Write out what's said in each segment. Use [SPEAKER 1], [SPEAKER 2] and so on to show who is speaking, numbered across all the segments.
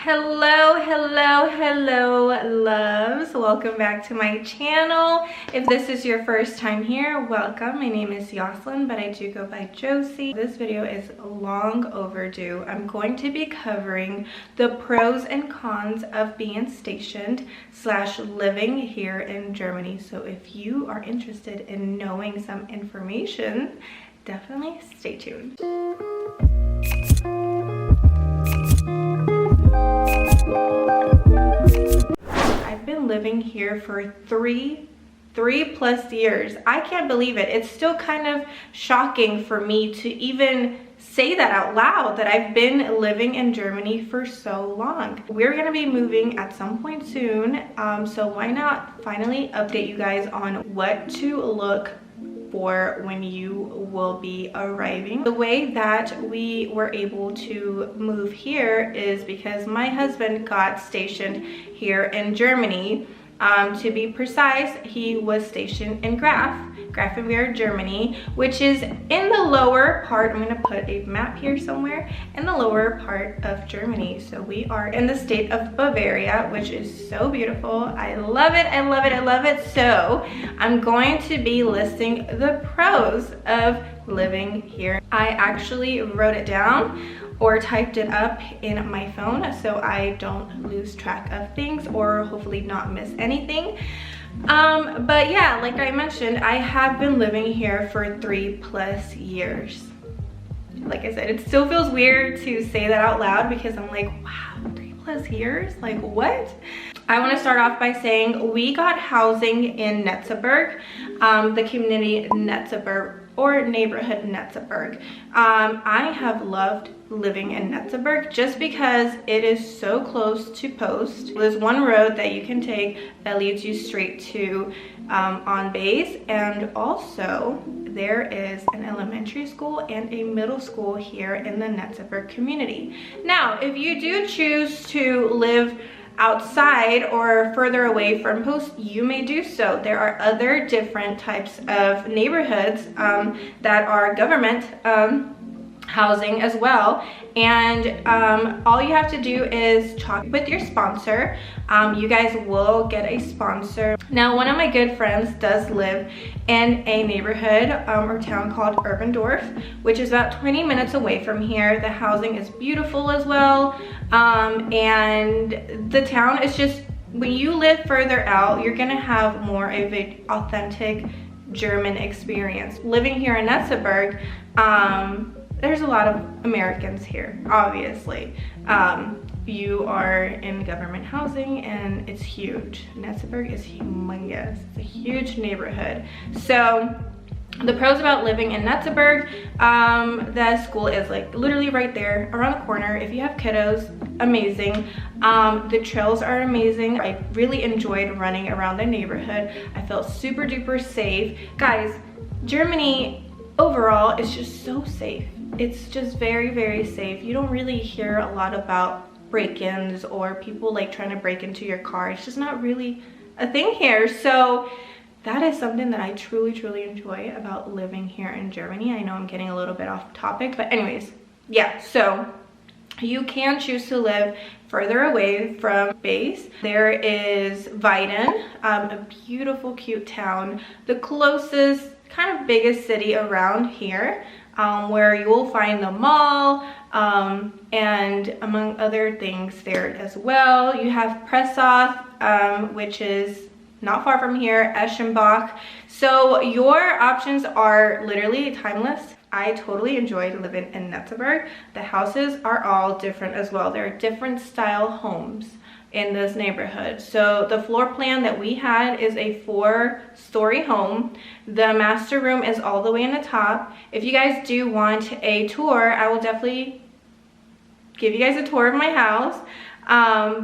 [SPEAKER 1] Hello loves, welcome back to my channel. If this is your first time here, welcome. My name is Yoslyn, but I do go by Josie. This video is long overdue. I'm going to be covering the pros and cons of being stationed / living here in Germany. So if you are interested in knowing some information, definitely stay tuned. I've been living here for three plus years. I can't believe it. It's still kind of shocking for me to even say that out loud, that I've been living in Germany for so long. We're gonna be moving at some point soon, so why not finally update you guys on what to look for when you will be arriving. The way that we were able to move here is because my husband got stationed here in Germany. To be precise, he was stationed in Grafenwoehr Germany, which is in the lower part. I'm gonna put a map here somewhere, in the lower part of Germany. So we are in the state of Bavaria, which is so beautiful. I love it, I love it, I love it. So I'm going to be listing the pros of living here. I actually wrote it down or typed it up in my phone so I don't lose track of things or hopefully not miss anything. But yeah, like I mentioned, I have been living here for 3+ years. Like I said, it still feels weird to say that out loud because I'm like, wow, 3+ years? Like what? I want to start off by saying we got housing in Netzaberg, the community Netzaberg or neighborhood Netzaberg. I have loved living in Netzaberg just because it is so close to Post. There's one road that you can take that leads you straight to on base, and also there is an elementary school and a middle school here in the Netzaberg community. Now, if you do choose to live outside or further away from Post, you may do so. There are other different types of neighborhoods that are government housing as well, and all you have to do is talk with your sponsor. You guys will get a sponsor. Now, one of my good friends does live in a neighborhood or town called Erbendorf, which is about 20 minutes away from here. The housing is beautiful as well, and the town is just, when you live further out, you're gonna have more of an authentic German experience. Living here in Netzaberg, there's a lot of Americans here, obviously. You are in government housing and it's huge. Netzaberg is humongous. It's a huge neighborhood. So the pros about living in Netzaberg, the school is like literally right there around the corner. If you have kiddos, amazing. The trails are amazing. I really enjoyed running around the neighborhood. I felt super duper safe. Guys, Germany overall is just so safe. It's just very safe. You don't really hear a lot about break-ins or people like trying to break into your car. It's just not really a thing here. So that is something that I truly enjoy about living here in Germany. I know I'm getting a little bit off topic, but anyways, yeah, so you can choose to live further away from base. There is Weiden, a beautiful, cute town, the closest kind of biggest city around here, where you will find the mall, and among other things there as well. You have Pressath, which is not far from here, Eschenbach. So your options are literally timeless. I totally enjoyed living in Netzaberg. The houses are all different as well. There are different style homes in this neighborhood. So the floor plan that we had is a 4-story home. The master room is all the way in the top. If you guys do want a tour, I will definitely give you guys a tour of my house,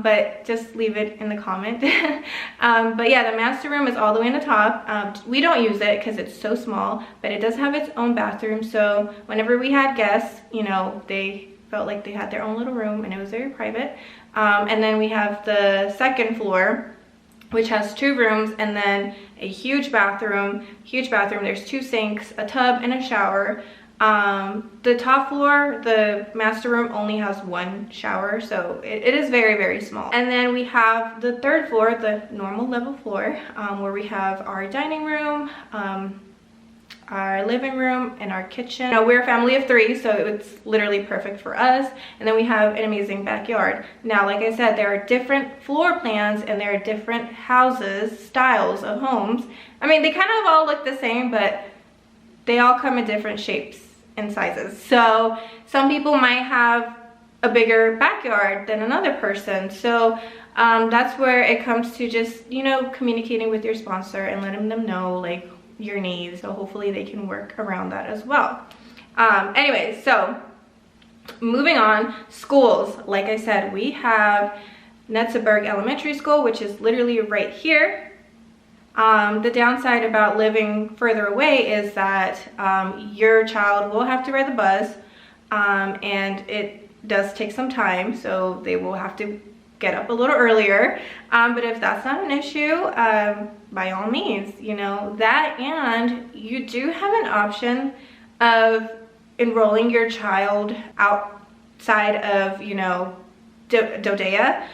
[SPEAKER 1] but just leave it in the comment. But yeah, the master room is all the way in the top. We don't use it because it's so small, but it does have its own bathroom. So whenever we had guests, you know, they felt like they had their own little room and it was very private. And then we have the second floor, which has 2 rooms and then a huge bathroom. There's 2 sinks, a tub, and a shower. The top floor, the master room, only has one shower, so it is very, very small. And then we have the third floor, the normal level floor, where we have our dining room, our living room, and our kitchen. Now, we're a family of 3, so it's literally perfect for us. And then we have an amazing backyard. Now, like I said, there are different floor plans and there are different houses, styles of homes. I mean, they kind of all look the same, but they all come in different shapes and sizes. So some people might have a bigger backyard than another person. So that's where it comes to just, you know, communicating with your sponsor and letting them know like your needs. So hopefully they can work around that as well. Anyway, so moving on, schools. Like I said, we have Netzaberg Elementary School, which is literally right here. The downside about living further away is that your child will have to ride the bus, and it does take some time, so they will have to get up a little earlier. But if that's not an issue, by all means, you know, that, and you do have an option of enrolling your child outside of, you know, Dodea.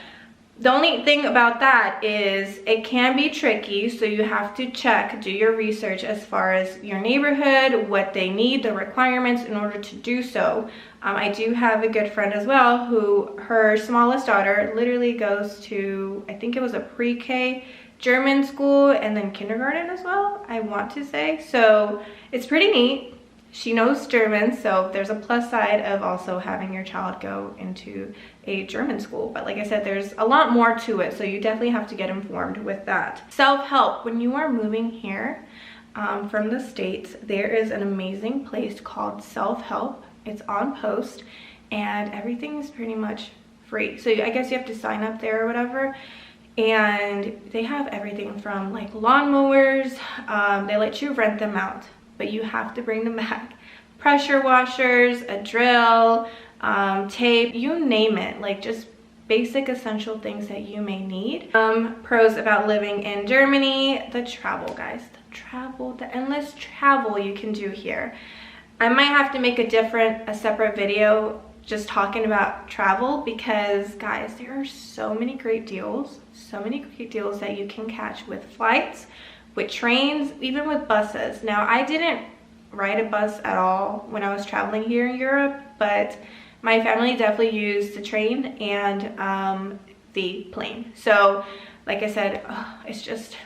[SPEAKER 1] The only thing about that is it can be tricky, so you have to do your research as far as your neighborhood, what they need, the requirements in order to do so. I do have a good friend as well who her smallest daughter literally goes to, I think it was a pre-K German school and then kindergarten as well, I want to say. So it's pretty neat. She knows German, so there's a plus side of also having your child go into a German school. But like I said, there's a lot more to it, so you definitely have to get informed with that. Self-help. When you are moving here from the States, there is an amazing place called Self-Help. It's on post, and everything is pretty much free. So I guess you have to sign up there or whatever. And they have everything from like lawnmowers. They let you rent them out, but you have to bring them back. Pressure washers, a drill, tape, you name it, like just basic essential things that you may need. Pros about living in Germany: the travel, guys, the endless travel you can do here. I might have to make a separate video just talking about travel, because guys, there are so many great deals that you can catch with flights, with trains, even with buses. Now, I didn't ride a bus at all when I was traveling here in Europe, but my family definitely used the train and the plane. So like I said, it's just,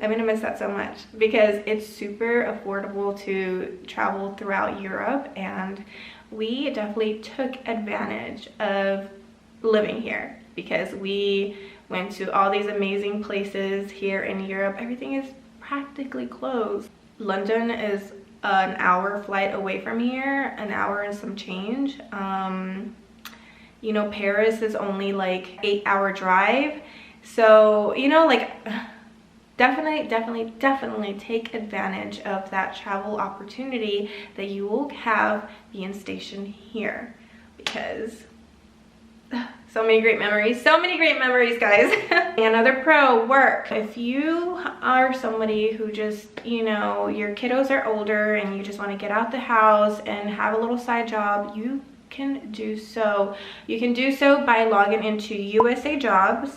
[SPEAKER 1] I'm gonna miss that so much because it's super affordable to travel throughout Europe, and we definitely took advantage of living here because we went to all these amazing places here in Europe. Everything is practically closed. London is an hour flight away from here, an hour and some change. You know, Paris is only like 8-hour drive. So, you know, like definitely take advantage of that travel opportunity that you will have being stationed here, because so many great memories, guys. Another pro, work. If you are somebody who just, you know, your kiddos are older and you just want to get out the house and have a little side job, you can do so. You can do so by logging into USA Jobs.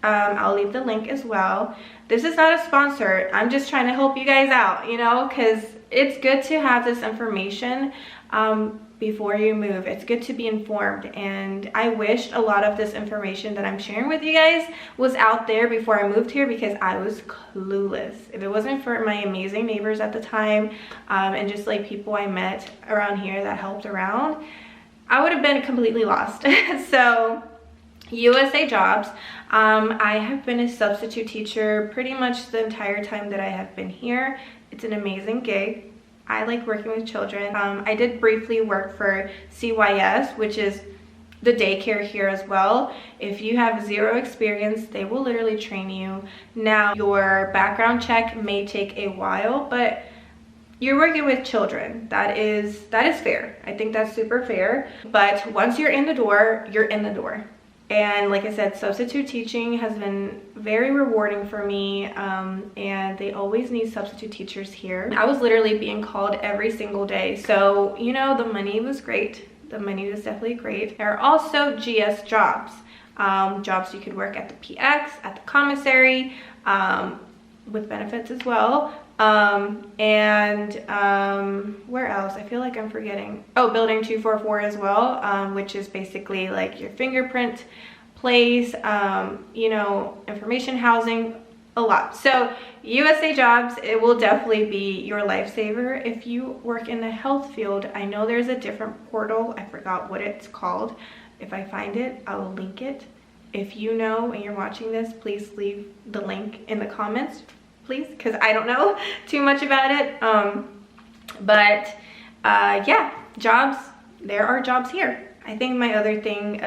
[SPEAKER 1] I'll leave the link as well. This is not a sponsor. I'm just trying to help you guys out, you know, because it's good to have this information before you move. It's good to be informed, and I wished a lot of this information that I'm sharing with you guys was out there before I moved here, because I was clueless. If it wasn't for my amazing neighbors at the time and just like people I met around here that helped around, I would have been completely lost. So USA Jobs, I have been a substitute teacher pretty much the entire time that I have been here. It's an amazing gig. I like working with children. I did briefly work for CYS, which is the daycare here as well. If you have 0 experience, they will literally train you. Now, your background check may take a while, but you're working with children. That is fair. I think that's super fair. But once you're in the door, you're in the door. And like I said, substitute teaching has been very rewarding for me, and they always need substitute teachers here. I was literally being called every single day. So, you know, the money was great. The money was definitely great. There are also GS jobs, jobs you could work at the PX, at the commissary, with benefits as well. Where else? I feel like I'm forgetting. Oh, building 244 as well, which is basically like your fingerprint place, you know, information housing, a lot. So USA jobs, it will definitely be your lifesaver. If you work in the health field, I know there's a different portal. I forgot what it's called. If I find it, I will link it. If you know and you're watching this, please leave the link in the comments, please, because I don't know too much about it. Yeah, jobs, there are jobs here. I think my other thing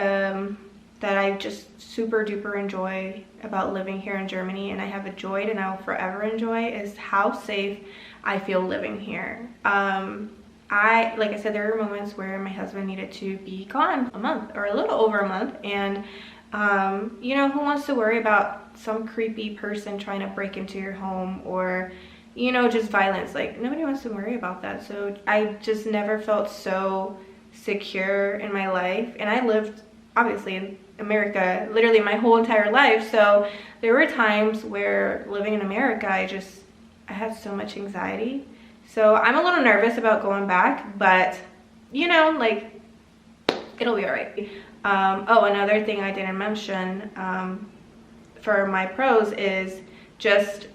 [SPEAKER 1] that I just super duper enjoy about living here in Germany, and I have enjoyed and I will forever enjoy, is how safe I feel living here. Like I said, there were moments where my husband needed to be gone a month or a little over a month, and you know, who wants to worry about some creepy person trying to break into your home, or, you know, just violence? Like, nobody wants to worry about that. So I just never felt so secure in my life, and I lived obviously in America literally my whole entire life. So there were times where living in America, I had so much anxiety. So I'm a little nervous about going back, but you know, like, it'll be all right. Oh, another thing I didn't mention for my pros is just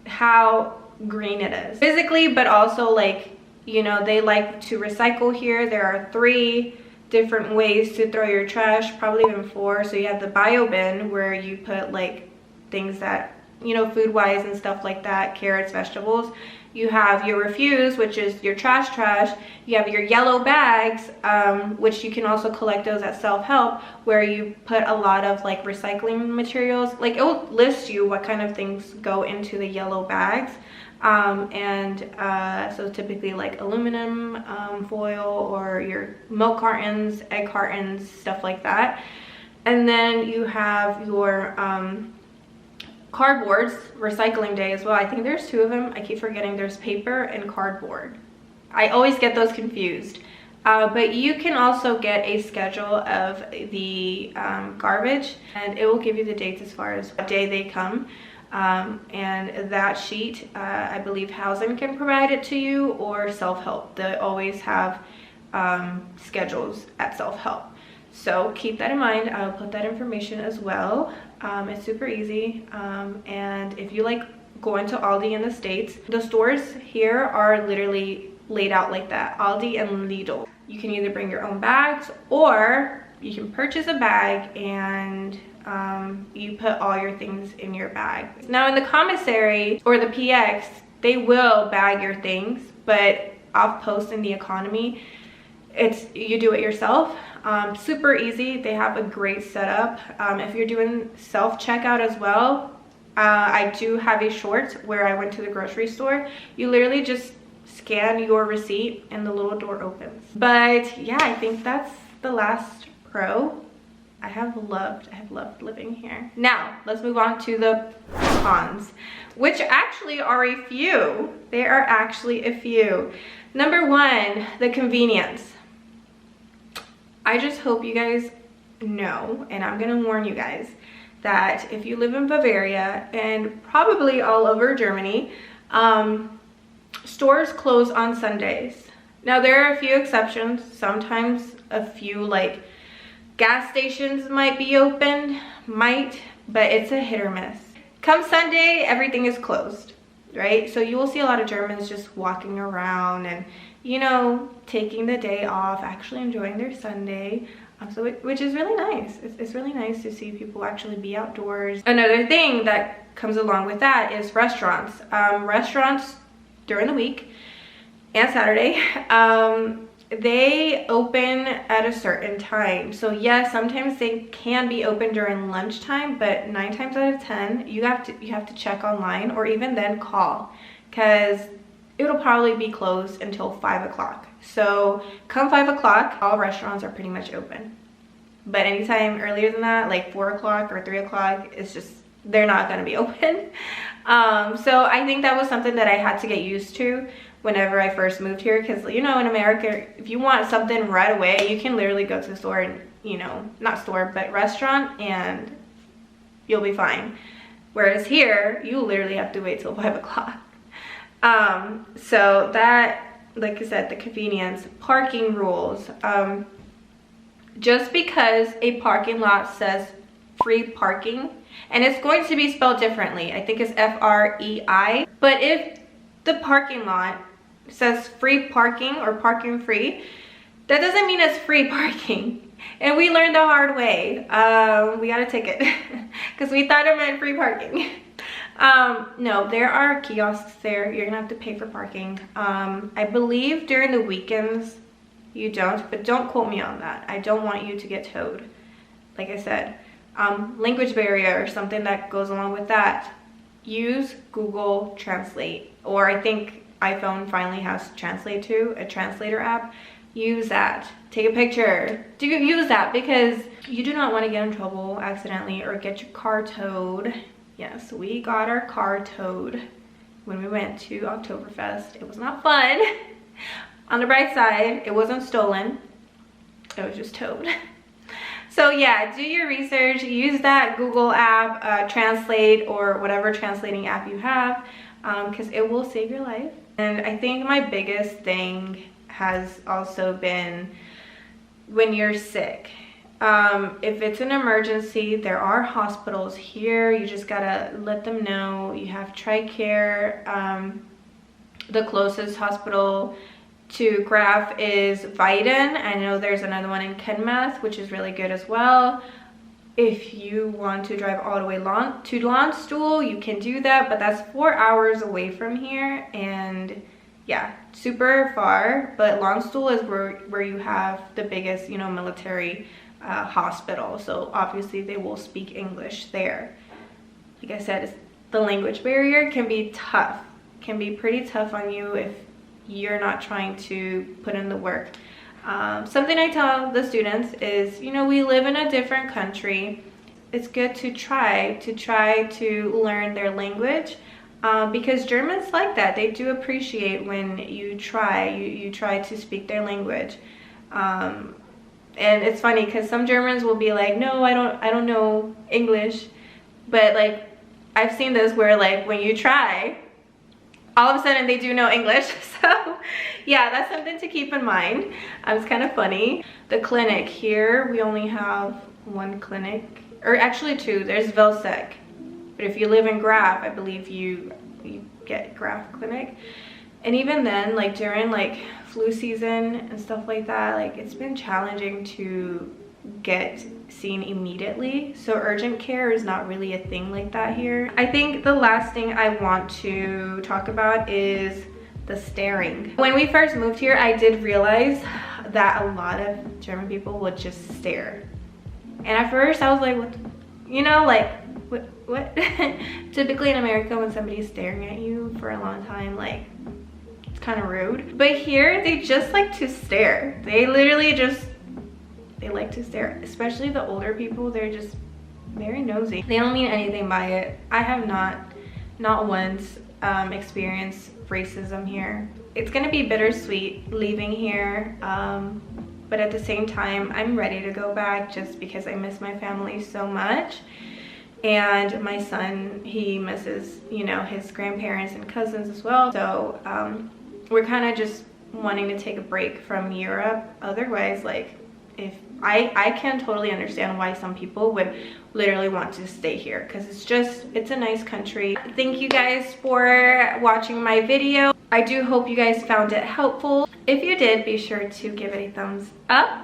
[SPEAKER 1] how green it is physically, but also, like, you know, they like to recycle here. There are 3 different ways to throw your trash, probably even 4. So you have the bio bin, where you put like things that, you know, food wise and stuff like that, carrots, vegetables. You have your refuse, which is your trash. You have your yellow bags, which you can also collect those at self-help, where you put a lot of like recycling materials. Like, it will list you what kind of things go into the yellow bags. So typically like aluminum foil, or your milk cartons, egg cartons, stuff like that. And then you have your cardboards, recycling day as well. I think there's 2 of them. I keep forgetting. There's paper and cardboard. I always get those confused. But you can also get a schedule of the garbage, and it will give you the dates as far as what day they come. And that sheet, I believe Housing can provide it to you, or self-help. They always have schedules at self-help. So keep that in mind. I'll put that information as well. It's super easy. And if you like going to Aldi in the States, the stores here are literally laid out like that. Aldi and Lidl. You can either bring your own bags, or you can purchase a bag and you put all your things in your bag. Now in the commissary or the PX, they will bag your things, but off post in the economy, it's you do it yourself. Super easy. They have a great setup. If you're doing self-checkout as well, I do have a short where I went to the grocery store. You literally just scan your receipt and the little door opens. But yeah, I think that's the last pro. I have loved living here. Now let's move on to the cons, which actually are a few. There are actually a few. Number 1, the convenience. I just hope you guys know, and I'm gonna warn you guys, that if you live in Bavaria and probably all over Germany, stores close on Sundays. Now there are a few exceptions. Sometimes a few like gas stations might be open, but it's a hit or miss. Come Sunday, everything is closed, right? So you will see a lot of Germans just walking around and, you know, taking the day off, actually enjoying their Sunday, which is really nice. It's really nice to see people actually be outdoors. Another thing that comes along with that is restaurants. Restaurants during the week and Saturday, they open at a certain time. So yes, sometimes they can be open during lunchtime, but 9 times out of 10, you have to check online, or even then call, because it'll probably be closed until 5 o'clock. So come 5 o'clock, all restaurants are pretty much open. but anytime earlier than that, like 4 o'clock or 3 o'clock, it's just, they're not going to be open. So I think that was something that I had to get used to whenever I first moved here, because you know, in America, if you want something right away, you can literally go to the store and, you know, not store, but restaurant, and you'll be fine. Whereas here, you literally have to wait till 5 o'clock. So that, like I said, the convenience, parking rules. Just because a parking lot says free parking, and it's going to be spelled differently, I think it's F-R-E-I, but if the parking lot says free parking or parking free, that doesn't mean it's free parking. And we learned the hard way. We got a ticket because we thought it meant free parking. No, there are kiosks there. You're gonna have to pay for parking. I believe during the weekends you don't, but don't quote me on that. I don't want you to get towed. Like I said, language barrier or something that goes along with that. Use Google Translate, or I think iPhone finally has Translate too, a translator app. Use that. Take a picture. Use that, because you do not want to get in trouble accidentally or get your car towed. Yes, we got our car towed when we went to Oktoberfest. It was not fun. On the bright side, it wasn't stolen. It was just towed. So yeah, do your research. Use that Google app, Translate, or whatever translating app you have, because it will save your life. And I think my biggest thing has also been when you're sick. If it's an emergency, there are hospitals here. You just gotta let them know. You have TRICARE. The closest hospital to Graf is Weiden. I know there's another one in Kenmouth, which is really good as well. If you want to drive all the way to Landstuhl, you can do that, but that's 4 hours away from here, and yeah, super far. But Landstuhl is where you have the biggest, you know, military hospital, so obviously they will speak English there. Like I said, the language barrier can be tough, can be pretty tough on you if you're not trying to put in the work. Something I tell the students is, you know, we live in a different country. It's good to try to learn their language, because Germans like that. They do appreciate when you try to speak their language. And it's funny because some Germans will be like, no, I don't know English, but like I've seen this where like when you try, all of a sudden they do know English. So yeah, that's something to keep in mind. It's kind of funny. The clinic here, we only have one clinic, or actually two. There's Velsec, but if you live in Graf, I believe you get Graf Clinic. And even then, like during like flu season and stuff like that, like it's been challenging to get seen immediately, so urgent care is not really a thing like that here. I think the last thing I want to talk about is the staring. When we first moved here, I did realize that a lot of German people would just stare, and at first I was like, what, you know, like what? Typically in America, when somebody's staring at you for a long time, like it's kind of rude. But here they just like to stare. They literally just, they like to stare, especially the older people. They're just very nosy. They don't mean anything by it. I have not once experienced racism here. It's gonna be bittersweet leaving here, but at the same time I'm ready to go back just because I miss my family so much. And my son, he misses, you know, his grandparents and cousins as well. So we're kind of just wanting to take a break from Europe. Otherwise, like, if I can totally understand why some people would literally want to stay here, because it's a nice country. Thank you guys for watching my video. I do hope you guys found it helpful. If you did, be sure to give it a thumbs up.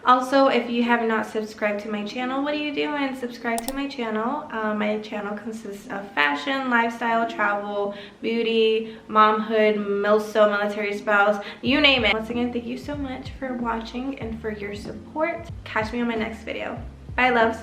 [SPEAKER 1] Also, if you have not subscribed to my channel, what are you doing? Subscribe to my channel. My channel consists of fashion, lifestyle, travel, beauty, momhood, milso, military spouse, you name it. Once again, thank you so much for watching and for your support. Catch me on my next video. Bye, loves.